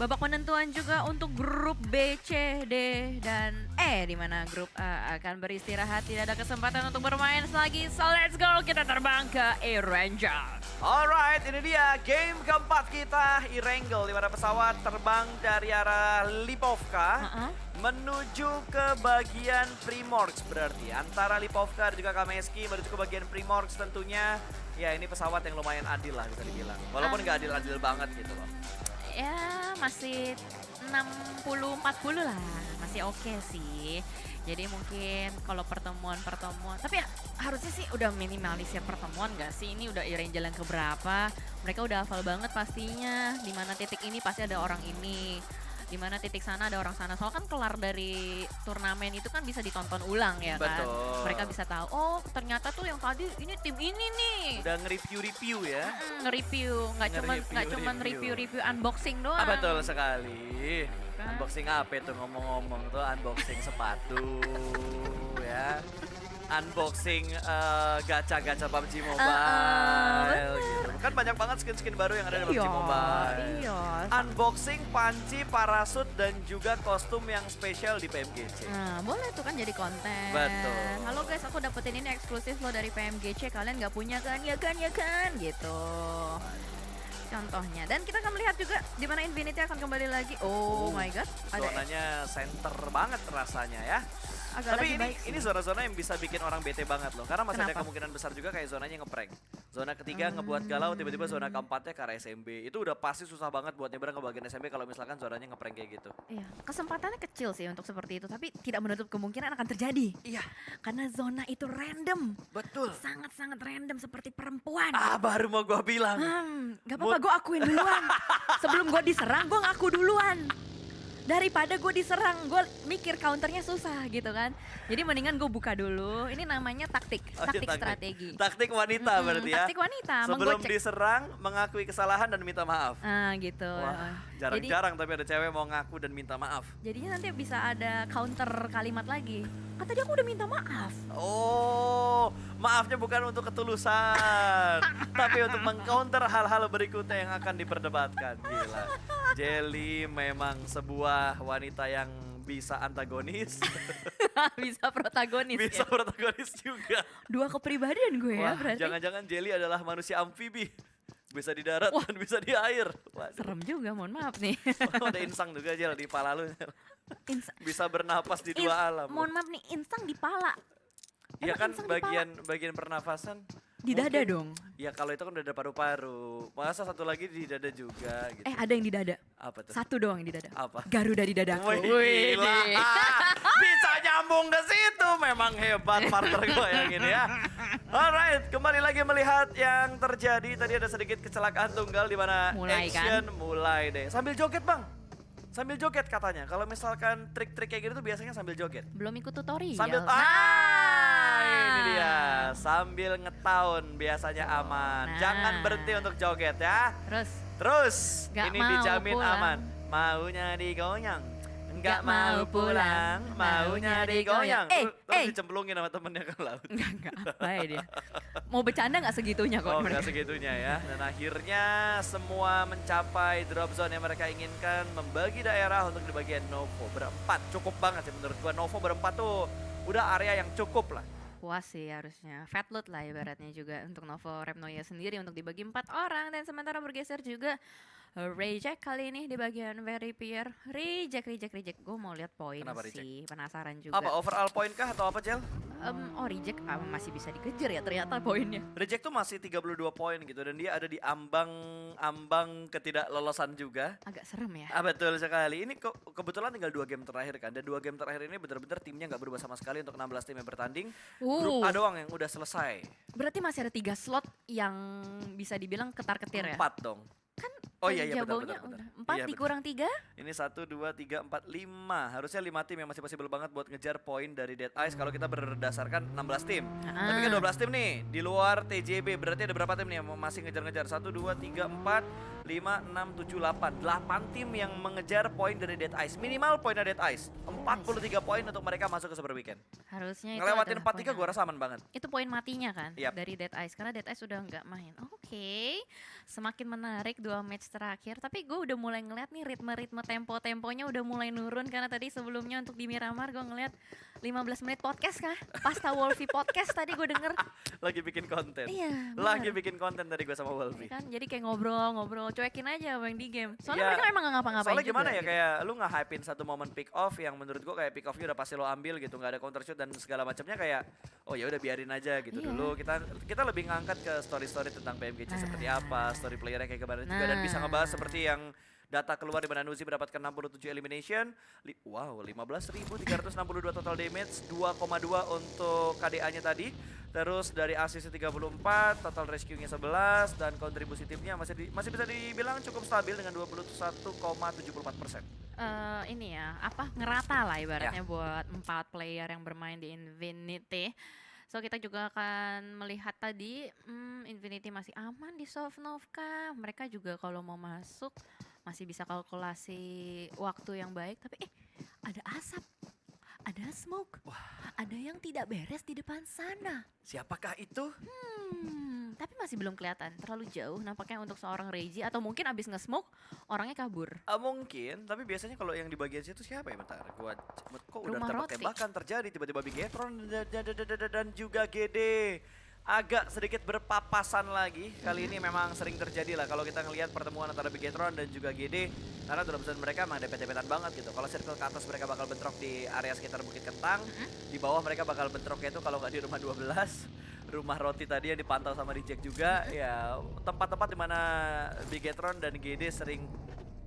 babak penentuan juga untuk grup B, C, D, dan E, di mana grup A akan beristirahat, tidak ada kesempatan untuk bermain lagi. So let's go, kita terbang ke E-Ranger. Alright, ini dia game keempat kita, Erangel, di mana pesawat terbang dari arah Lipovka menuju ke bagian Primorsk, berarti antara Lipovka dan juga Kameski menuju ke bagian Primorsk tentunya. Ya, ini pesawat yang lumayan adil lah bisa dibilang, walaupun nggak adil-adil banget gitu loh. Ya masih 60-40 lah, masih oke sih. Jadi mungkin kalau pertemuan, tapi ya, harusnya sih udah minimalisir pertemuan gak sih? Ini udah Erangel yang keberapa, mereka udah hafal banget pastinya. Di mana titik ini pasti ada orang ini, di mana titik sana ada orang sana. Soalnya kan kelar dari turnamen itu kan bisa ditonton ulang ya kan. Betul. Mereka bisa tahu, oh ternyata tuh yang tadi ini tim ini nih. Udah nge-review ya. Nge-review, nggak cuman review unboxing doang. Betul sekali. Unboxing apa itu ngomong-ngomong tuh, unboxing sepatu ya. Unboxing gacha-gacha PUBG Mobile gitu. Kan banyak banget skin-skin baru yang ada di PUBG Mobile. Iya. Unboxing panci, parasut dan juga kostum yang spesial di PMGC. Nah, boleh tuh kan jadi konten. Betul. Halo guys, aku dapetin ini eksklusif loh dari PMGC. Kalian nggak punya kan? Ya kan gitu. Contohnya. Dan kita akan melihat juga di mana Infinity akan kembali lagi. Oh my god. Zonanya center banget rasanya ya. Agak Tapi lagi baik sih. ini zona-zona yang bisa bikin orang bete banget loh. Karena masih ada Kenapa? kemungkinan besar juga kayak zonanya ngeprank. Zona ketiga ngebuat galau, tiba-tiba zona keempatnya ke arah SMB. Itu udah pasti susah banget buat nyebrang ke bagian SMB kalau misalkan zonanya ngeprank kayak gitu. Iya, kesempatannya kecil sih untuk seperti itu, tapi tidak menutup kemungkinan akan terjadi. Iya, Karena zona itu random. betul. Sangat-sangat random seperti perempuan. Baru mau gua bilang. Gak apa-apa, gue akuin duluan. Sebelum gue diserang, gue ngaku duluan. Daripada gue diserang, gue mikir counternya susah gitu kan. Jadi mendingan gue buka dulu. Ini namanya taktik, taktik strategi. Taktik wanita berarti ya. Taktik wanita, Sebelum menggocek. diserang, mengakui kesalahan dan minta maaf. Gitu. Wah, jarang-jarang tapi ada cewek mau ngaku dan minta maaf. Jadinya nanti bisa ada counter kalimat lagi. Kan tadi aku udah minta maaf. Oh, maafnya bukan untuk ketulusan, tapi untuk mengcounter hal-hal berikutnya yang akan diperdebatkan. Gila, Jelly memang sebuah wanita yang bisa antagonis, Bisa protagonis bisa ya. protagonis juga. Dua kepribadian gue ya Wah, berarti. jangan-jangan Jelly adalah manusia amfibi, bisa di darat dan bisa di air. Waduh. Serem juga, mohon maaf nih. Oh, ada insang juga Jel di pala lu. Jel. Insa- Bisa bernapas di dua alam. Mohon maaf nih, insang di pala. Iya Emang kan insang di bagian pernafasan. Di dada Mungkin- dong. Ya kalau itu kan udah ada paru-paru. Masa satu lagi di dada juga gitu. Ada yang di dada. Apa tuh? Satu doang yang di dada. Apa? Garuda di dadaku. Wih, gila. Bisa nyambung ke situ. Memang hebat partner gue yang ini ya. Alright, kembali lagi melihat yang terjadi. Tadi ada sedikit kecelakaan tunggal di mana Mulai, action mulai deh. Sambil joget, Bang. Sambil joget katanya. Kalau misalkan trik-trik kayak gitu tuh biasanya sambil joget. Belum ikut tutorial. Sambil ini dia, sambil ngetaun biasanya aman. Nah. Jangan berhenti untuk joget ya. Terus Terus Nggak ini mau dijamin pulang. aman. Maunya digoyang. Nggak Nggak mau mau pulang, pulang, maunya digoyang. Terus Eh. dicemplungin sama temennya ke laut. enggak. Baik dia. Mau bercanda nggak segitunya kok Oh, mereka. nggak segitunya ya. Dan akhirnya semua mencapai drop zone yang mereka inginkan, membagi daerah untuk di bagian Novo berempat. Cukup banget sih menurut gua, Novo berempat tuh udah area yang cukup lah. Puas sih harusnya. Fat loot lah ibaratnya juga untuk Novo Repnoya sendiri untuk dibagi 4 orang. Dan sementara bergeser juga reject kali ini di bagian very peer. Reject. Gue mau lihat poin Kenapa sih. Penasaran juga. Apa overall point kah atau apa, Jel? Reject masih bisa dikejar ya ternyata poinnya. Reject tuh masih 32 poin gitu dan dia ada di ambang ketidaklolosan juga. Agak serem ya. Betul sekali. Ini kebetulan tinggal 2 game terakhir kan. Dan 2 game terakhir ini benar-benar timnya nggak berubah sama sekali untuk 16 tim yang bertanding. Grup A doang yang udah selesai. Berarti masih ada 3 slot yang bisa dibilang ketar-ketir ya? 4 dong. Kan Oh iya, dari iya, benar, Jabaunya benar, benar. udah 4 Iya, dikurang 3. Ini 1, 2, 3, 4, 5. Harusnya 5 tim yang masih possible banget buat ngejar poin dari Dead Eyes kalau kita berdasarkan 16 tim. Tapi kan 12 tim nih, di luar TJB. Berarti ada berapa tim nih yang masih ngejar-ngejar? 1, 2, 3, 4, 5, 6, 7, 8. 8 tim yang mengejar poin dari Dead Eyes. Minimal poinnya Dead Eyes. 43 poin untuk mereka masuk ke Super Weekend. Harusnya itu Ngelewatin adalah 4-3 poin gue rasa aman banget. itu poin matinya kan Yap. dari Dead Eyes, karena Dead Eyes udah nggak main. Oke, semakin menarik 2 match terakhir, tapi gue udah mulai mulai ngeliat nih ritme-ritme tempo-temponya udah mulai nurun. Karena tadi sebelumnya untuk di Miramar gue ngeliat 15 menit podcast kah? Pasta Wolfie podcast tadi gue denger. Lagi bikin konten. Iya, Lagi bener. bikin konten tadi gue sama Wolfie. Kan jadi kayak ngobrol-ngobrol, cuekin aja apa yang di game. Soalnya Ya, mereka emang gak ngapa-ngapain soalnya juga. gimana ya, gitu. kayak lu nge-hypein satu momen pick off yang menurut gua kayak pick offnya udah pasti lo ambil gitu, nggak ada counter shoot dan segala macamnya, kayak oh ya udah biarin aja gitu. Iya. Dulu kita lebih ngangkat ke story-story tentang PMGC seperti apa, story playernya kayak gimana juga, dan bisa ngebahas seperti yang data keluar di mana Nuzi mendapatkan 67 elimination, wow 15.362 total damage, 2,2 untuk KDA-nya tadi. Terus dari assist 34, total rescue-nya 11, dan kontribusi timnya masih bisa dibilang cukup stabil dengan 21,74%. Ini ya, apa ngerata lah ibaratnya buat 4 player yang bermain di Infinity. So kita juga akan melihat tadi Infinity masih aman di Sovnova. Mereka juga kalau mau masuk masih bisa kalkulasi waktu yang baik. Tapi ada asap, ada smoke, ada yang tidak beres di depan sana. Siapakah itu? Tapi masih belum kelihatan, terlalu jauh nampaknya untuk seorang Reggie, atau mungkin abis nge-smoke orangnya kabur. Mungkin, tapi biasanya kalau yang di bagian situ siapa ya? Bentar, kok udah Rumah Roti. tembak-tembakan terjadi tiba-tiba Bigetron dan juga GD agak sedikit berpapasan lagi. Kali ini memang sering terjadi lah kalau kita ngelihat pertemuan antara Bigetron dan juga GD, karena dalam zone mereka emang dempet-dempetan banget gitu. Kalau circle ke atas mereka bakal bentrok di area sekitar Bukit Kentang, di bawah mereka bakal bentroknya itu kalau nggak di rumah 12, rumah Roti tadi yang dipantau sama Reject juga, ya tempat-tempat di mana Bigetron dan GD sering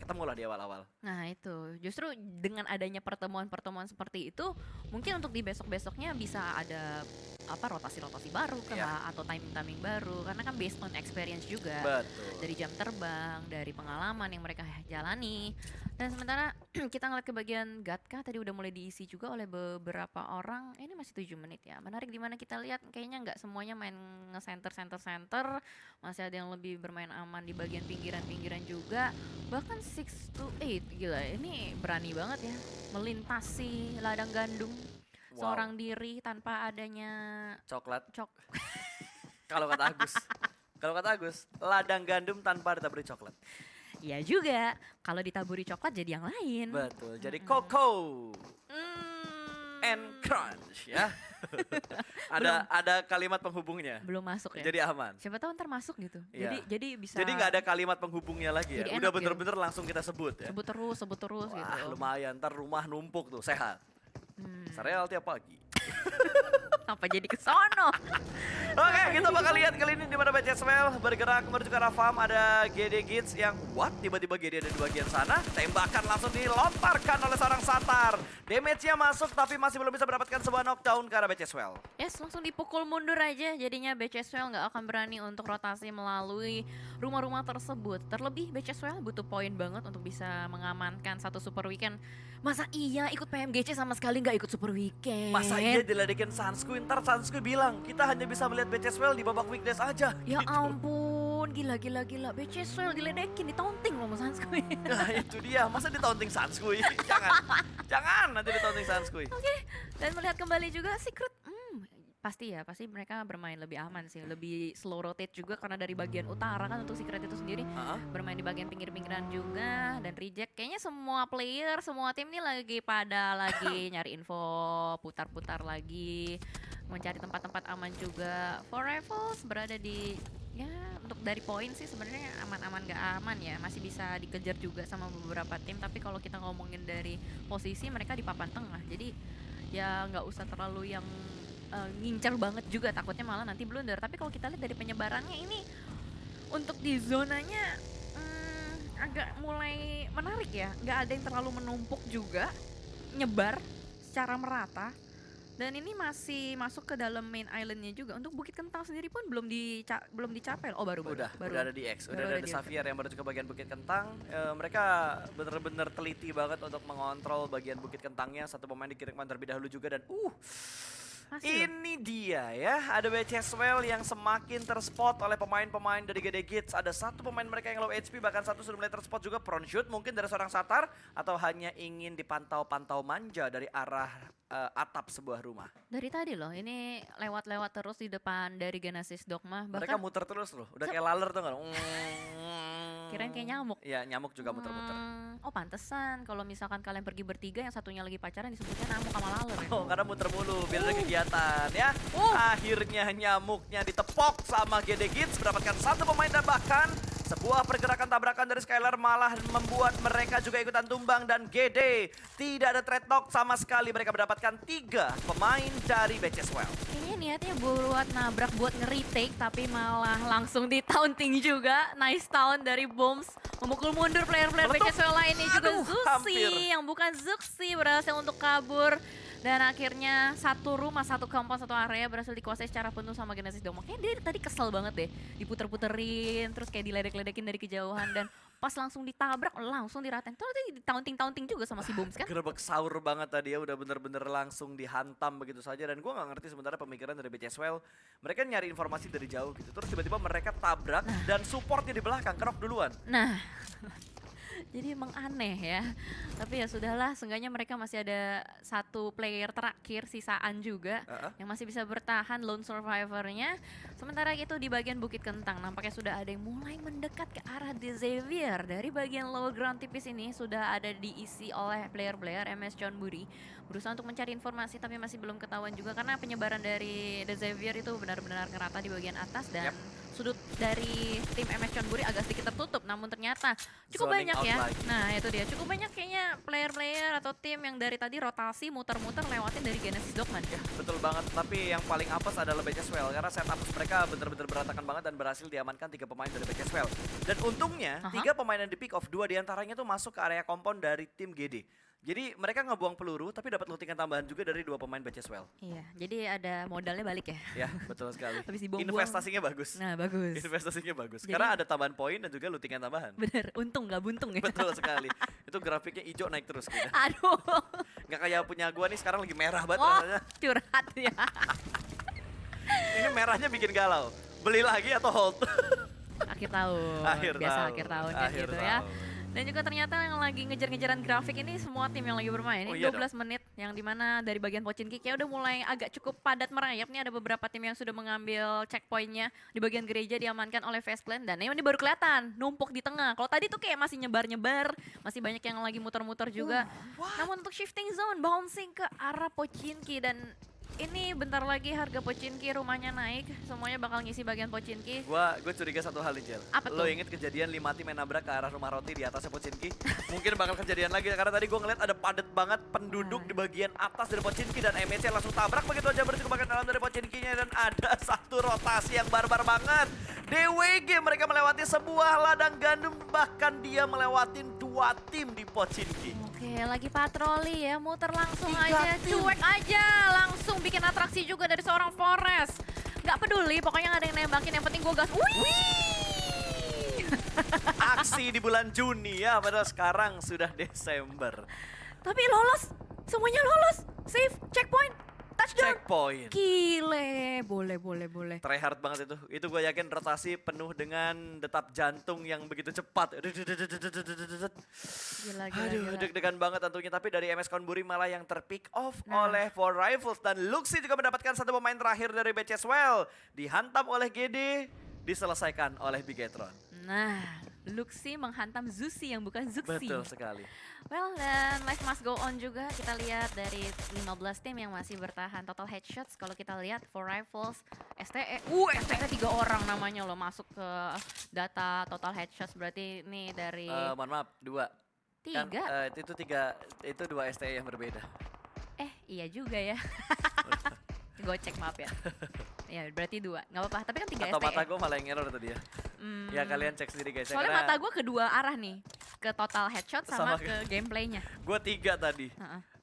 ketemu lah di awal-awal. Nah itu, justru dengan adanya pertemuan-pertemuan seperti itu, mungkin untuk di besok-besoknya bisa ada rotasi-rotasi baru kah, atau timing-timing baru, karena kan based on experience juga. Betul. Dari jam terbang, dari pengalaman yang mereka jalani. Dan sementara kita ngeliat ke bagian Gatka tadi udah mulai diisi juga oleh beberapa orang. Ini masih 7 menit ya. Menarik dimana kita lihat kayaknya nggak semuanya main nge-center. Masih ada yang lebih bermain aman di bagian pinggiran-pinggiran juga. Bahkan 6 to 8, gila ini berani banget ya. Melintasi ladang gandum seorang diri tanpa adanya Coklat. Kalau kata Agus, ladang gandum tanpa ditaburi coklat. Iya juga, kalau ditaburi coklat jadi yang lain. Betul, jadi Coco and Crunch ya. ada kalimat penghubungnya. Belum masuk ya. Jadi aman. Siapa tahu ntar masuk gitu. Iya. Jadi bisa. Jadi nggak ada kalimat penghubungnya lagi ya. Jadi Udah enak bener-bener langsung kita sebut ya. Sebut terus Wah, gitu. lumayan, ntar rumah numpuk tuh, sehat. Sereal tiap pagi. Apa jadi ke sono? Oke, kita bakal lihat kali ini di mana BCSWL bergerak menuju ke arah farm. Ada GD Gits yang tiba-tiba GD ada di bagian sana. Tembakan langsung dilontarkan oleh seorang Satar. Damage-nya masuk tapi masih belum bisa mendapatkan sebuah knockdown ke arah BCSWL. Yes, langsung dipukul mundur aja. Jadinya BCSWL nggak akan berani untuk rotasi melalui rumah-rumah tersebut. Terlebih BCSWL butuh poin banget untuk bisa mengamankan satu Super Weekend. Masa iya ikut PMGC sama sekali nggak ikut Super Weekend? Masa iya diledekin Sanskuy, ntar Sanskuy bilang kita hanya bisa melihat BCSWL di babak weekdays aja. Ya gitu. ampun, gila. BCSWL diledekin, ditaunting loh sama Sanskuy. Nah itu dia, masa ditaunting Sanskuy? Jangan nanti ditaunting Sanskuy. Oke, dan melihat kembali juga Secret, pasti mereka bermain lebih aman sih, lebih slow rotate juga karena dari bagian utara kan untuk Secret itu sendiri bermain di bagian pinggir-pinggiran juga. Dan Reject kayaknya semua player, semua tim nih lagi nyari info, putar-putar lagi, mencari tempat-tempat aman juga. For Rivals berada di untuk dari poin sih sebenarnya aman-aman gak aman ya, masih bisa dikejar juga sama beberapa tim. Tapi kalau kita ngomongin dari posisi, mereka di papan tengah, jadi ya nggak usah terlalu yang ngincer banget juga, takutnya malah nanti blunder. Tapi kalau kita lihat dari penyebarannya ini untuk di zonanya agak mulai menarik ya, nggak ada yang terlalu menumpuk juga, nyebar secara merata. Dan ini masih masuk ke dalam main islandnya juga. Untuk Bukit Kentang sendiri pun belum dicapai. Udah ada di X, udah ada Xavier yang baru ke bagian Bukit Kentang. Mereka bener-bener teliti banget untuk mengontrol bagian Bukit Kentangnya. Satu pemain dikirimkan terlebih dahulu juga, dan ini dia ya, ada BCSWL yang semakin terspot oleh pemain-pemain dari GD Gits. Ada satu pemain mereka yang low HP, bahkan satu sudah mulai terspot juga, prone shoot mungkin dari seorang Satar, atau hanya ingin dipantau-pantau manja dari arah atap sebuah rumah. Dari tadi loh, ini lewat-lewat terus di depan dari Genesis Dogma. Mereka muter terus loh, udah kayak laler tuh nggak? kirain kayak nyamuk. Iya, nyamuk juga muter-muter. Oh pantesan kalau misalkan kalian pergi bertiga yang satunya lagi pacaran disebutnya nyamuk sama laler ya. Oh, karena muter mulu, biar ada kegiatan ya. Akhirnya nyamuknya ditepok sama GD Kids, mendapatkan satu pemain dan bahkan sebuah pergerakan tabrakan dari Skylar malah membuat mereka juga ikutan tumbang dan GD tidak ada trade talk sama sekali. Mereka mendapatkan 3 pemain dari Beceswell. Kayaknya niatnya buat nabrak buat nge-retake tapi malah langsung di-taunting juga. Nice taunt dari Bombs. Memukul mundur player-player Beceswell lainnya juga. Zuxi yang bukan Zuxi berhasil untuk kabur. Dan akhirnya satu rumah, satu compound, satu area berhasil dikuasai secara penuh sama Genesis Dome. Makanya dia tadi kesel banget deh. Diputer-puterin, terus kayak diledek-ledekin dari kejauhan. Dan pas langsung ditabrak, langsung diratain. Tuh tadi ditaunting-taunting juga sama si Bombs kan? Gerbek sahur banget tadi ya, udah bener-bener langsung dihantam begitu saja. Dan gue gak ngerti sebenarnya pemikiran dari Beceswell. Mereka nyari informasi dari jauh gitu. Terus tiba-tiba mereka tabrak dan supportnya di belakang, kerok duluan. Nah, jadi emang aneh ya. Tapi ya sudahlah, seenggaknya mereka masih ada satu player terakhir sisaan juga yang masih bisa bertahan, lone survivornya. Sementara itu di bagian Bukit Kentang nampaknya sudah ada yang mulai mendekat ke arah The Xavier. Dari bagian lower ground tipis ini sudah ada diisi oleh player-player MS John Budi. Berusaha untuk mencari informasi tapi masih belum ketahuan juga karena penyebaran dari The Xavier itu benar-benar ngerata di bagian atas dan sudut dari tim MS John Buri agak sedikit tertutup, namun ternyata cukup banyak ya. Nah itu dia, cukup banyak kayaknya player-player atau tim yang dari tadi rotasi muter-muter lewatin dari Genesis Dogman. Ya, betul banget, tapi yang paling apes adalah Beceswell karena setup mereka bener-bener berantakan banget dan berhasil diamankan 3 pemain dari Beceswell. Dan untungnya 3 pemain yang di pick off, 2 diantaranya tuh masuk ke area compound dari tim GD. Jadi mereka ngebuang peluru tapi dapat lootingan tambahan juga dari 2 pemain Beceswell. Iya, jadi ada modalnya balik ya. Ya, betul sekali. Habis dibuang-buang. Investasinya bagus. Nah, bagus. Investasinya bagus. Jadi, karena ada tambahan poin dan juga lootingan tambahan. Bener, untung nggak buntung ya. Betul sekali. Itu grafiknya hijau naik terus gitu. Aduh. Nggak kayak punya gua nih sekarang lagi merah banget rasanya. Curhat ya. Ini merahnya bikin galau. Beli lagi atau hold? Akhir tahun. Biasa akhir tahun kan gitu ya. Dan juga ternyata yang lagi ngejar-ngejaran grafik ini semua tim yang lagi bermain. Ini 12 menit yang dimana dari bagian Pochinki kayak udah mulai agak cukup padat merayap. Nih ada beberapa tim yang sudah mengambil checkpointnya. Di bagian gereja diamankan oleh Face Clan. Dan ini baru kelihatan numpuk di tengah. Kalau tadi tuh kayak masih nyebar-nyebar. Masih banyak yang lagi muter-muter juga. Namun untuk shifting zone, bouncing ke arah Pochinki. Dan ini bentar lagi harga Pochinki rumahnya naik, semuanya bakal ngisi bagian Pochinki. Gue curiga satu hal nih, Jel. Apa Lo inget kejadian 5 tim yang nabrak ke arah rumah roti di atasnya Pochinki? Mungkin bakal kejadian lagi, karena tadi gue ngeliat ada padat banget penduduk di bagian atas dari Pochinki dan MEC langsung tabrak begitu aja berarti ke bagian dalam dari Pochinkinya dan ada satu rotasi yang barbar banget. DWG mereka melewati sebuah ladang gandum, bahkan dia melewatin 2 tim di Pochinki. Oke, lagi patroli ya, muter langsung aja, cuek aja, langsung bikin atraksi juga dari seorang Forest. Gak peduli, pokoknya gak ada yang nembakin, yang penting gue gas. Wih! Aksi di bulan Juni ya, padahal sekarang sudah Desember. Tapi lolos, semuanya lolos, safe, checkpoint, touchdown. Checkpoint. Gile, boleh. Tryhard banget itu. Itu gue yakin rotasi penuh dengan detak jantung yang begitu cepat. Gila. Aduh, deg-degan banget tentunya. Tapi dari MS Konburi malah yang terpick off oleh For Rifles. Dan Luxi juga mendapatkan satu pemain terakhir dari Beceswell. Dihantam oleh GD, diselesaikan oleh Bigetron. Nah, Luxi menghantam Zuxi yang bukan Zuxi. Betul sekali. Well, dan life must go on juga. Kita lihat dari 15 tim yang masih bertahan. Total headshots kalau kita lihat For Rifles, STE. STE 3 orang namanya loh masuk ke data total headshots. Berarti ini dari... Mohon maaf, 2. 3? Kan, itu 2 STE yang berbeda. Iya juga ya. Gocek maaf ya. Ya berarti 2, nggak apa-apa. Tapi kan 3 STE. Atau mata gue malah yang error tadi ya. Ya kalian cek sendiri guys. Soalnya mata gue kedua arah nih. Ke total headshot sama ke gameplaynya. Gue 3 tadi.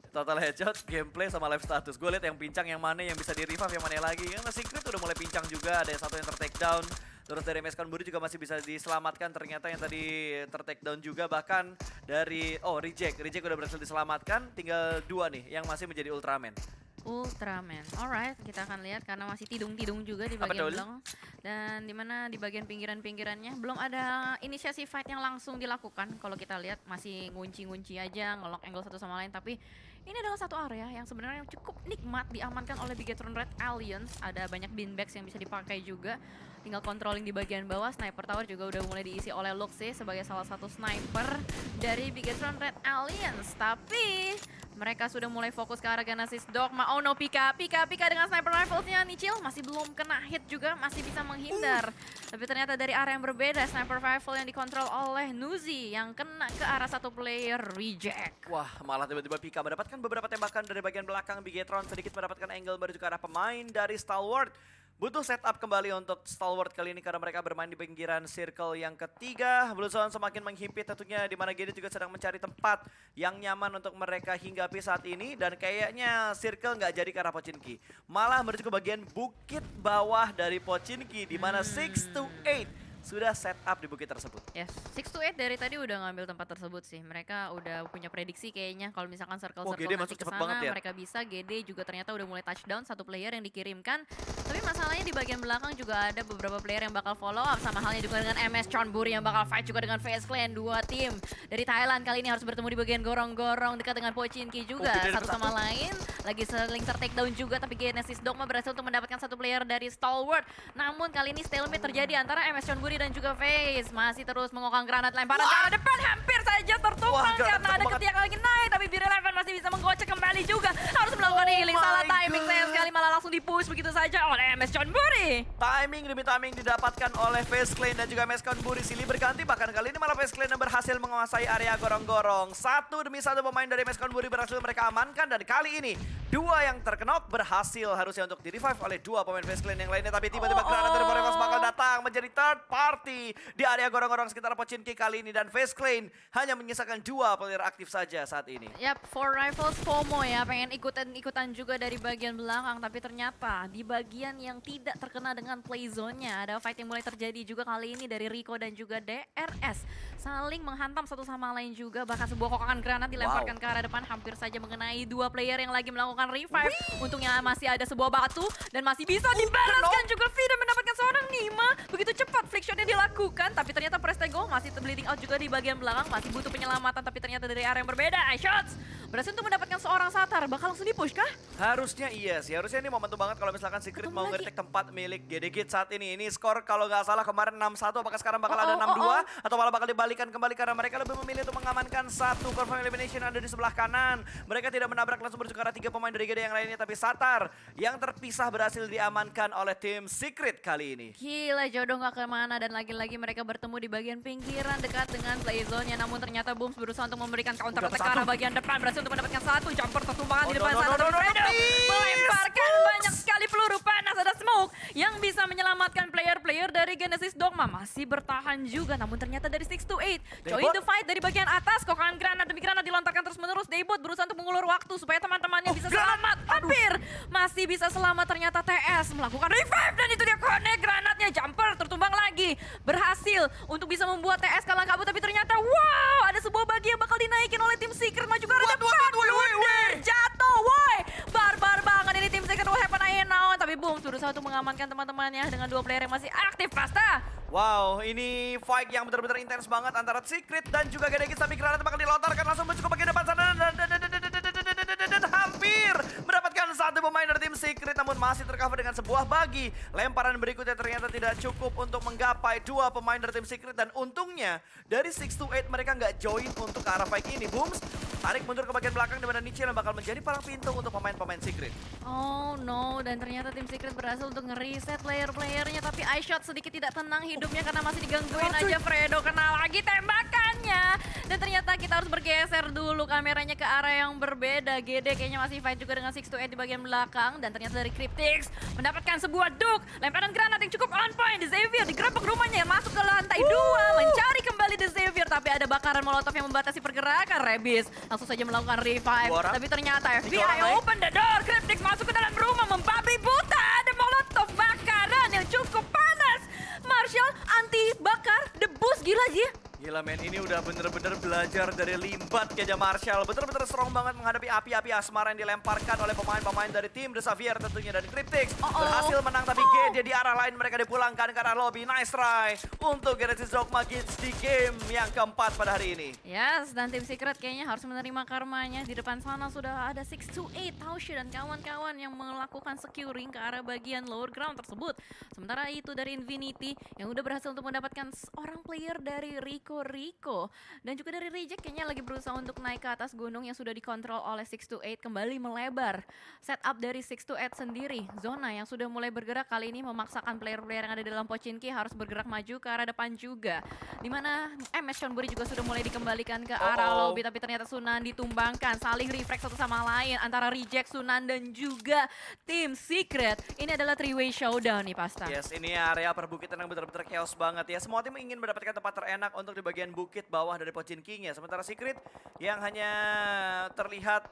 Total headshot, gameplay sama live status. Gue lihat yang pincang yang mana, yang bisa di revive yang mana lagi. Karena Secret udah mulai pincang juga, ada yang satu yang ter-take down. Terus dari MS Konburi juga masih bisa diselamatkan. Ternyata yang tadi ter-take down juga. Bahkan dari, Reject udah berhasil diselamatkan. Tinggal 2 nih yang masih menjadi Ultraman. Ultraman. Alright, kita akan lihat karena masih tidung-tidung juga di bagian Betul. belakang. Dan dimana di bagian pinggiran-pinggirannya belum ada inisiasi fight yang langsung dilakukan. Kalau kita lihat masih ngunci-ngunci aja, ngelok angle satu sama lain. Tapi ini adalah satu area yang sebenarnya cukup nikmat diamankan oleh Bigetron Red Alliance. Ada banyak beanbags yang bisa dipakai juga. Tinggal controlling di bagian bawah. Sniper Tower juga udah mulai diisi oleh Luxe sebagai salah satu sniper dari Bigetron Red Alliance. Tapi mereka sudah mulai fokus ke arah Genesis Dogma. Oh no, Pika dengan sniper riflesnya. Nichil masih belum kena hit juga, masih bisa menghindar. Tapi ternyata dari arah yang berbeda, sniper rifle yang dikontrol oleh Nuzi yang kena ke arah satu player reject. Wah, malah tiba-tiba Pika mendapatkan beberapa tembakan dari bagian belakang. Bigetron sedikit mendapatkan angle menuju ke arah pemain dari Stalwart. Butuh setup kembali untuk Stalwart kali ini karena mereka bermain di pinggiran circle yang ketiga. Blue Zone semakin menghimpit tentunya, di mana GD juga sedang mencari tempat yang nyaman untuk mereka hinggapi saat ini. Dan kayaknya circle nggak jadi ke arah Pochinki. Malah menuju ke bagian bukit bawah dari Pochinki, di mana 6 to 8 sudah set up di bukit tersebut. Yes, 6 to 8 dari tadi udah ngambil tempat tersebut sih. Mereka udah punya prediksi kayaknya kalau misalkan circle-circle GD nanti masuk ke cepet sana banget ya. mereka bisa. GD juga ternyata udah mulai touchdown satu player yang dikirimkan. Tapi masalahnya di bagian belakang juga ada beberapa player yang bakal follow up, sama halnya juga dengan MS Chonburi yang bakal fight juga dengan FaZe Clan. Dua tim dari Thailand kali ini harus bertemu di bagian gorong-gorong dekat dengan Pochinki juga. GD Satu sama lain lagi seling ter-takedown juga, tapi Genesis Dogma berhasil untuk mendapatkan satu player dari Stalwart. Namun kali ini stalemate terjadi antara MS Chonburi dan juga FaZe. Masih terus mengokang granat lemparan ke arah depan, hampir saja tertumpang karena ada ketiak lagi naik, tapi Bir11 masih bisa menggocek kembali juga. Harus melakukan healing, salah timing sayang sekali, malah langsung dipush begitu saja oleh MS Chonburi. Timing demi timing didapatkan oleh FaZe Clan dan juga MS Chonburi. Silih berganti, bahkan kali ini malah FaZe Clan yang berhasil menguasai area gorong-gorong. Satu demi satu pemain dari MS Chonburi berhasil mereka amankan, dan kali ini dua yang terkenok berhasil harusnya untuk di-revive oleh dua pemain FaZe Clan yang lainnya. Tapi tiba-tiba granat dari Forever bakal datang menjadi third party di area gorong-gorong sekitar Pochinki kali ini, dan FaZe Clan hanya menyisakan dua player aktif saja saat ini. Yap, for rivals FOMO ya, pengen ikutan juga dari bagian belakang, tapi ternyata di bagian yang tidak terkena dengan play zone-nya ada fight yang mulai terjadi juga kali ini dari Rico dan juga DRS. Saling menghantam satu sama lain juga, bahkan sebuah kokokan granat dilemparkan ke arah depan hampir saja mengenai dua player yang lagi melakukan revive. Untungnya masih ada sebuah batu dan masih bisa dibalaskan juga V dan mendapatkan seorang Nima. Begitu cepat flickshotnya dilakukan, tapi ternyata Prestego masih bleeding out juga di bagian belakang, masih butuh penyelamatan, tapi ternyata dari area yang berbeda. iShots berhasil untuk mendapatkan seorang Satar, bakal langsung di-push kah? Harusnya iya sih, harusnya ini momentum banget kalau misalkan Secret mau ngetik tempat milik GDG saat ini. Ini skor kalau nggak salah kemarin 6-1, apakah sekarang bakal ada 6-2 atau malah bakal dibalikan kembali karena mereka lebih memilih untuk mengamankan satu confirm elimination ada di sebelah kanan. Mereka tidak menabrak langsung menuju ke arah tiga pemain dari GD yang lainnya, tapi Satar yang terpisah berhasil diamankan oleh tim Secret kali ini. Gila, jodoh nggak kemana, dan lagi-lagi mereka bertemu di bagian pinggiran dekat dengan play zone-nya. Namun ternyata Booms berusaha untuk memberikan counter attack ke arah bagian depan, berhasil untuk mendapatkan satu jumper tertumpangan di depan sana. Fredo melemparkan banyak sekali peluru panas, ada smoke yang bisa menyelamatkan player-player dari Genesis Dogma. Masih bertahan juga, namun ternyata dari 6 to 8 join the fight dari bagian atas. Kokangan granat demi granat dilontarkan terus-menerus. Daybot berusaha untuk mengulur waktu supaya teman-temannya bisa selamat. Hampir masih bisa selamat, ternyata TS melakukan revive dan itu dia connect granatnya. Jumper tertumbang lagi, berhasil untuk bisa membuat TS kalah kabut, tapi ternyata wow, ada sebuah bagi yang bakal dinaikin oleh tim Secret. Maju ke arah depan, blunder, jatuh, woi. Barbar banget ini tim Secret, what happen aja now. Tapi Booms berusaha untuk mengamankan teman-temannya dengan dua player yang masih aktif. Pasta. Wow, ini fight yang benar-benar intens banget antara Secret dan juga GDG, tapi granat bakal dilontarkan langsung menuju ke bagian depan sana dan hampir mendapatkan satu pemain dari tim Secret, namun masih tercover dengan sebuah bagi. Lemparan berikutnya ternyata tidak cukup untuk menggapai dua pemain dari tim Secret, dan untungnya dari 6 to 8 mereka nggak join untuk ke arah fight ini. Booms tarik mundur ke bagian belakang, di mana Nichil yang bakal menjadi palang pintu untuk pemain-pemain Secret. Oh no, dan ternyata tim Secret berhasil untuk ngereset player-playernya, tapi iShot sedikit tidak tenang hidupnya karena masih digangguin aja. Fredo kena lagi tembakannya, dan ternyata kita harus bergeser dulu kameranya ke arah yang berbeda. GD kayaknya masih fight juga dengan 6 to 8 di bagian belakang, dan ternyata dari Cryptix mendapatkan sebuah duk, lemparan granat yang cukup on point. The Xavier digerebek rumahnya, masuk ke lantai 2, mencari kembali The Xavier, tapi ada bakaran molotov yang membatasi pergerakan. Rebis langsung saja melakukan revive, tapi ternyata FBI open the door. Cryptix masuk ke dalam rumah, membabi buta. Ada molotov bakaran yang cukup panas. Marshall anti bakar, debus, gila sih. Gila men, ini udah bener-bener belajar dari Limbat Gajah Marshall. Bener-bener strong banget menghadapi api-api asmara yang dilemparkan oleh pemain-pemain dari tim The Xavier tentunya dari Cryptix. Berhasil menang tapi GD di arah lain mereka dipulangkan ke arah lobby. Nice try untuk Genesis Dogma Kids di game yang keempat pada hari ini. Yes, dan tim Secret kayaknya harus menerima karmanya. Di depan sana sudah ada 628 Taoshi dan kawan-kawan yang melakukan securing ke arah bagian lower ground tersebut. Sementara itu dari Infinity yang udah berhasil untuk mendapatkan seorang player dari Rico. Dan juga dari Reject kayaknya lagi berusaha untuk naik ke atas gunung yang sudah dikontrol oleh 628 kembali melebar. Setup dari 628 sendiri, zona yang sudah mulai bergerak kali ini memaksakan player-player yang ada dalam Pochinki harus bergerak maju ke arah depan juga. Dimana MS Chonburi juga sudah mulai dikembalikan ke arah lobby, tapi ternyata Sunan ditumbangkan, saling refleks satu sama lain antara Reject, Sunan dan juga tim Secret. Ini adalah three-way showdown nih Pasta. Yes, ini area perbukitan yang benar-benar chaos banget ya. Semua tim ingin mendapatkan tempat terenak untuk di bagian bukit bawah dari Pochinki-nya. Sementara Secret yang hanya terlihat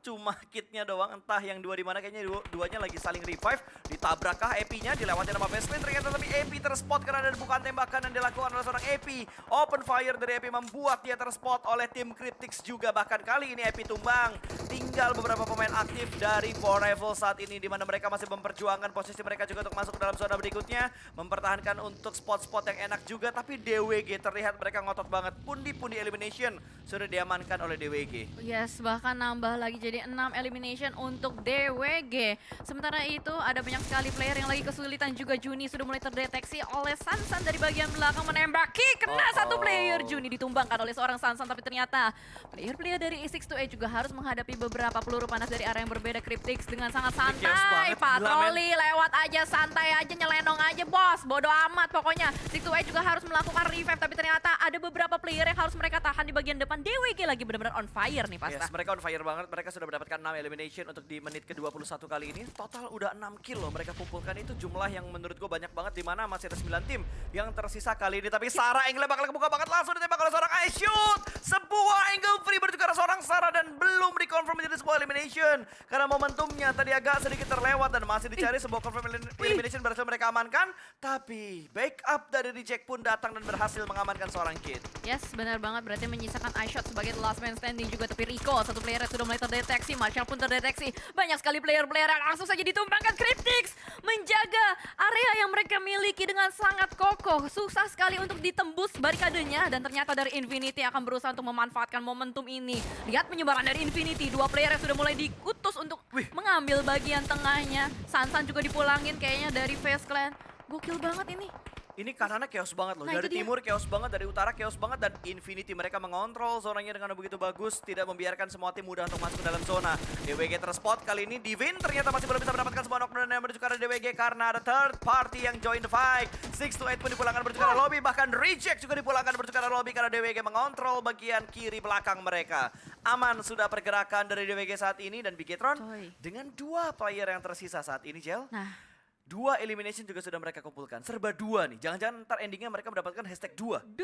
cuma kitnya doang, entah yang dua di mana, kayaknya duanya lagi saling revive. Ditabrakkah EP-nya, dilewati nama baseline ternyata, tapi EP terspot karena ada bukan tembakan yang dilakukan oleh seorang EP. Open fire dari EP membuat dia terspot oleh tim Cryptix juga. Bahkan kali ini EP tumbang. Tinggal beberapa pemain aktif dari Forever saat ini, di mana mereka masih memperjuangkan posisi mereka juga untuk masuk ke dalam zona berikutnya, mempertahankan untuk spot-spot yang enak juga. Tapi DWG terlihat mereka ngotot banget. Pundi-pundi elimination sudah diamankan oleh DWG. Yes, bahkan nambah lagi jadi 6 elimination untuk DWG. Sementara itu ada banyak sekali player yang lagi kesulitan juga. Juni sudah mulai terdeteksi oleh Sansan dari bagian belakang menembaki. Kena satu player. Juni ditumbangkan oleh seorang Sansan, tapi ternyata player-player dari E628 juga harus menghadapi beberapa peluru panas dari arah yang berbeda. Cryptix dengan sangat santai. Patroli lewat aja, santai aja, nyelenong aja bos. Bodoh amat pokoknya. E628 juga harus melakukan revive, tapi ternyata ada beberapa player yang harus mereka tahan di bagian depan. DWG lagi benar-benar on fire nih Pasta. Yes, mereka on fire banget. Mereka sudah mendapatkan 6 elimination untuk di menit ke-21 kali ini. Total udah 6 kill loh mereka kumpulkan. Itu jumlah yang menurut gue banyak banget, di mana masih ada 9 tim yang tersisa kali ini. Tapi Sarah angle bakal kebuka banget, langsung ditembak oleh seorang Ice Shoot. Sebuah angle free menuju ke arah seorang Sarah dan belum dikonfirm menjadi sebuah elimination. Karena momentumnya tadi agak sedikit terlewat dan masih dicari sebuah confirm elimination berhasil mereka amankan. Tapi backup dari Reject pun datang dan berhasil mengamankan seorang kid. Yes, benar banget. Berarti menyisakan Ice Shot sebagai the last man standing juga. Tapi Rico, satu player yang sudah mulai terdeteksi. Marshall pun terdeteksi. Banyak sekali player-player yang langsung saja ditumbangkan. Cryptix menjaga area yang mereka miliki dengan sangat kokoh. Susah sekali untuk ditembus barikadenya. Dan ternyata dari Infinity akan berusaha untuk memanfaatkan momentum ini. Lihat penyebaran dari Infinity. Dua player yang sudah mulai diutus untuk mengambil bagian tengahnya. Sansan juga dipulangin kayaknya dari Face Clan. Gokil banget ini. Ini kanannya chaos banget loh, dari timur chaos banget, dari utara chaos banget, dan Infinity mereka mengontrol zonanya dengan begitu bagus, tidak membiarkan semua tim mudah untuk masuk ke dalam zona. DWG terspot kali ini, Divin ternyata masih belum bisa mendapatkan sebuah knockdown yang menuju ke arah DWG karena ada third party yang join the fight. 628 pun dipulangkan menuju ke arah lobby, bahkan Reject juga dipulangkan menuju ke arah lobby karena DWG mengontrol bagian kiri belakang mereka. Aman sudah pergerakan dari DWG saat ini, dan Bigetron dengan 2 player yang tersisa saat ini, Jel. Nah, 2 elimination juga sudah mereka kumpulkan. Serba 2 nih. Jangan-jangan ntar endingnya mereka mendapatkan hashtag 2.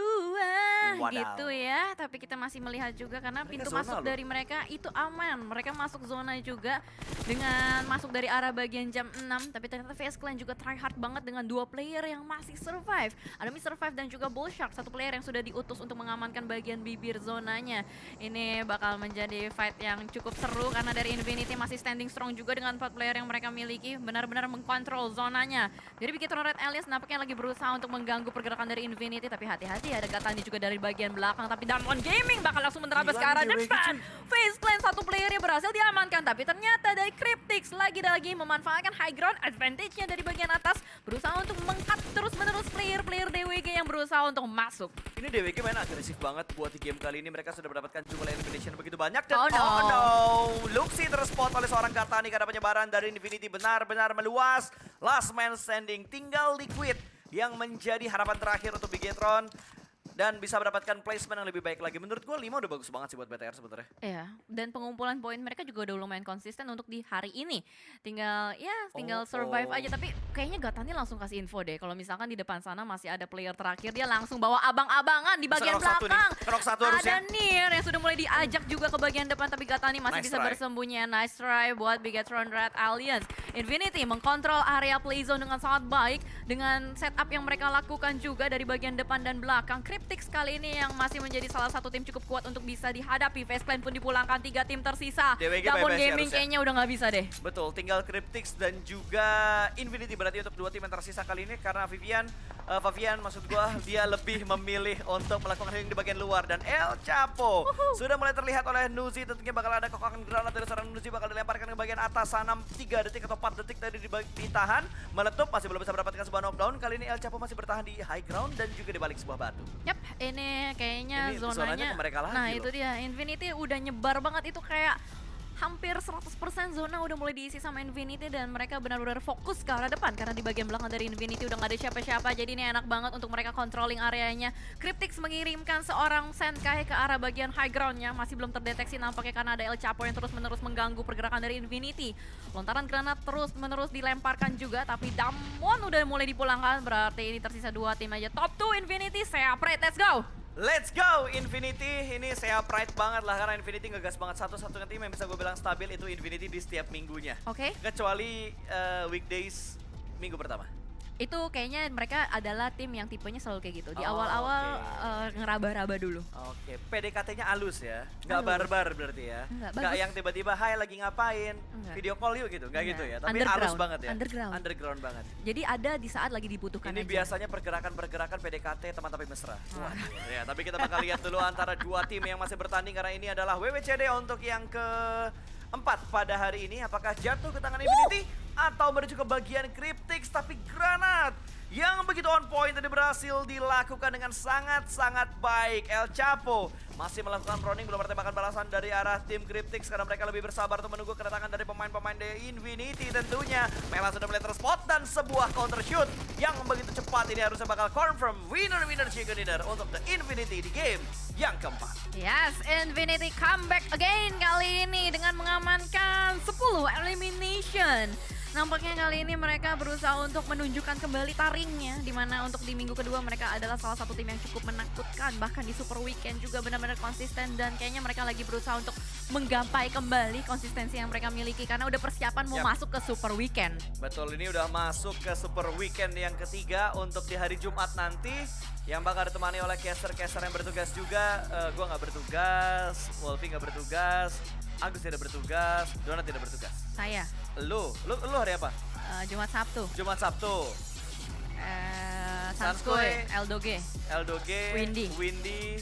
Gitu ya. Tapi kita masih melihat juga karena mereka pintu masuk dari mereka itu aman. Mereka masuk zona juga dengan masuk dari arah bagian jam 6. Tapi ternyata VS Clan juga try hard banget dengan 2 player yang masih survive. Ada Mr. Five dan juga Bullshark. 1 player yang sudah diutus untuk mengamankan bagian bibir zonanya. Ini bakal menjadi fight yang cukup seru karena dari Infinity masih standing strong juga dengan 4 player yang mereka miliki. Benar-benar mengkontrol zonanya. Jadi Bigetron Red Alias nampaknya lagi berusaha untuk mengganggu pergerakan dari Infinity, tapi hati-hati ada Gatani juga dari bagian belakang, tapi Damwon Gaming bakal langsung menerabas ke arah depan. Face Clan 1 player yang berhasil diamankan, tapi ternyata dari Cryptix lagi-lagi memanfaatkan high ground advantage-nya dari bagian atas, berusaha untuk meng-cut terus-menerus player-player DWG yang berusaha untuk masuk. Ini DWG main agresif banget buat di game kali ini. Mereka sudah mendapatkan jumlah elimination begitu banyak dan oh no. Luxi terspot oleh seorang Gatani karena penyebaran dari Infinity benar-benar meluas. Last man standing, tinggal Liquid yang menjadi harapan terakhir untuk Bigetron dan bisa mendapatkan placement yang lebih baik lagi. Menurut gue 5 udah bagus banget sih buat BTR sebenarnya. Iya, dan pengumpulan poin mereka juga udah lumayan konsisten untuk di hari ini. Tinggal survive aja, tapi kayaknya Gatani langsung kasih info deh. Kalau misalkan di depan sana masih ada player terakhir, dia langsung bawa abang-abangan di bagian belakang. Knock 1 harusnya. Ada Nier yang sudah mulai diajak juga ke bagian depan tapi Gatani masih Nice bisa try. bersembunyi. Nice try buat Bigetron Red Alliance. Infinity mengkontrol area playzone dengan sangat baik dengan setup yang mereka lakukan juga dari bagian depan dan belakang. Cryptix kali ini yang masih menjadi salah satu tim cukup kuat untuk bisa dihadapi. Face Clan pun dipulangkan 3 tim tersisa. DWG Namun bye-bye sih Gaming harusnya. kayaknya udah nggak bisa deh. Betul, tinggal Cryptix dan juga Infinity berarti untuk 2 tim yang tersisa kali ini karena Fabian maksud gua dia lebih memilih untuk melakukan healing di bagian luar dan El Chapo sudah mulai terlihat oleh Nuzi. Tentunya bakal ada kokokan granat dari seorang Nuzi bakal dilemparkan ke bagian atas sana 3 detik atau 4 detik tadi ditahan meletup masih belum bisa mendapatkan sebuah knockdown. Kali ini El Chapo masih bertahan di high ground dan juga di balik sebuah batu. Yap, ini kayaknya Ini zonanya ke mereka lagi Nah, loh. itu dia. Infinity udah nyebar banget itu kayak hampir 100% zona udah mulai diisi sama Infinity dan mereka benar-benar fokus ke arah depan karena di bagian belakang dari Infinity udah nggak ada siapa-siapa, jadi ini enak banget untuk mereka controlling areanya. Cryptix mengirimkan seorang Senkai ke arah bagian high groundnya, masih belum terdeteksi nampaknya karena ada El Chapo yang terus-menerus mengganggu pergerakan dari Infinity. Lontaran granat terus-menerus dilemparkan juga tapi Damwon udah mulai dipulangkan, berarti ini tersisa 2 tim aja. Top 2 Infinity, separate, let's go! Let's go Infinity, ini saya pride banget lah karena Infinity ngegas banget. Satu-satunya tim yang bisa gue bilang stabil itu Infinity di setiap minggunya. Oke. Kecuali weekdays minggu pertama. Itu kayaknya mereka adalah tim yang tipenya selalu kayak gitu. Di Oh, awal-awal oke. ngeraba-raba dulu. Oke, PDKT-nya halus ya, nggak Halus. barbar berarti ya. Nggak, Nggak bagus. yang tiba-tiba hai lagi ngapain, Enggak. video call yuk gitu, nggak gitu Enggak. ya. Tapi Underground. halus banget ya. Underground. Underground banget. Jadi ada di saat lagi dibutuhkan Ini aja. biasanya pergerakan-pergerakan PDKT teman tapi mesra. Waduh. Ya, tapi kita bakal lihat dulu antara 2 tim yang masih bertanding karena ini adalah WWCD untuk yang keempat pada hari ini. Apakah jatuh ke tangan Infinity atau menuju ke bagian Cryptix, tapi granat yang begitu on point tadi berhasil dilakukan dengan sangat-sangat baik. El Chapo masih melakukan proning, belum ada tembakan balasan dari arah tim Cryptix karena mereka lebih bersabar untuk menunggu kedatangan dari pemain-pemain dari Infinity tentunya. Mela sudah mulai terspot dan sebuah counter shoot yang begitu cepat ini harusnya bakal confirm winner chicken dinner untuk the Infinity di game yang keempat. Yes, Infinity comeback again kali ini dengan mengamankan 10 elimination. Nampaknya kali ini mereka berusaha untuk menunjukkan kembali taringnya, di mana untuk di minggu kedua mereka adalah salah satu tim yang cukup menakutkan. Bahkan di Super Weekend juga benar-benar konsisten dan kayaknya mereka lagi berusaha untuk menggapai kembali konsistensi yang mereka miliki karena udah persiapan mau Yap. masuk ke Super Weekend. Betul, ini udah masuk ke Super Weekend yang ketiga untuk di hari Jumat nanti yang bakal ditemani oleh caster-caster yang bertugas juga. Gua nggak bertugas, Wolfie nggak bertugas, Agus tidak bertugas, Donat tidak bertugas. Saya Lu hari apa? Jumat Sabtu, Jumat Sabtu, Sanskoy, Eldoge. Eldoge, Windy.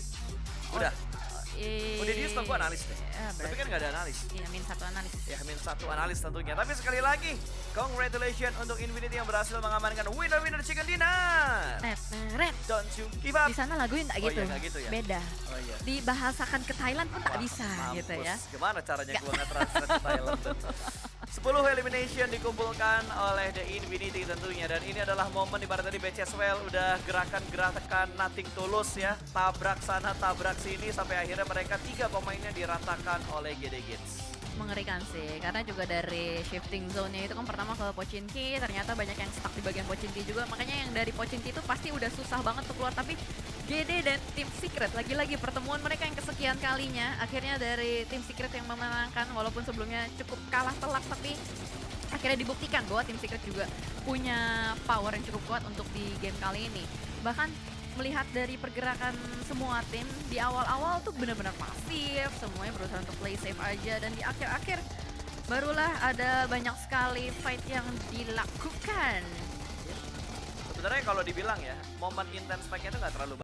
Udah. Oh, Udah di stop gua analis deh. Tapi kan nggak ada analis. Iya, -1 analis. Ya, -1 analis tentunya. Tapi sekali lagi, congratulations untuk Infinity yang berhasil mengamankan winner chicken dinner. Red. Don't you give up. Di sana lagunya nggak Oh gitu. iya, nggak gitu ya? Beda. Oh iya. Dibahasakan ke Thailand pun nggak Wah, bisa mampus. gitu ya. Gimana caranya gua nge-translate ke Thailand tuh? 10 elimination dikumpulkan oleh The Infinity tentunya. Dan ini adalah momen di mana tadi BCSWell udah gerakan-gerakan nothing tulus ya. Tabrak sana, tabrak sini sampai akhirnya mereka 3 pemainnya diratakan oleh GD Gates. Mengerikan sih, karena juga dari shifting zone-nya itu kan pertama ke Pochinki, ternyata banyak yang stuck di bagian Pochinki juga. Makanya yang dari Pochinki itu pasti udah susah banget untuk keluar. Tapi GD dan Tim Secret, lagi-lagi pertemuan mereka yang kesekian kalinya. Akhirnya dari Tim Secret yang memenangkan, walaupun sebelumnya cukup kalah telak, tapi akhirnya dibuktikan bahwa Tim Secret juga punya power yang cukup kuat untuk di game kali ini. Bahkan melihat dari pergerakan semua tim di awal-awal tuh benar-benar pasif, semuanya berusaha untuk play safe aja, dan di akhir-akhir barulah ada banyak sekali fight yang dilakukan. Sebenarnya kalau dibilang ya, momen intense fight-nya itu nggak terlalu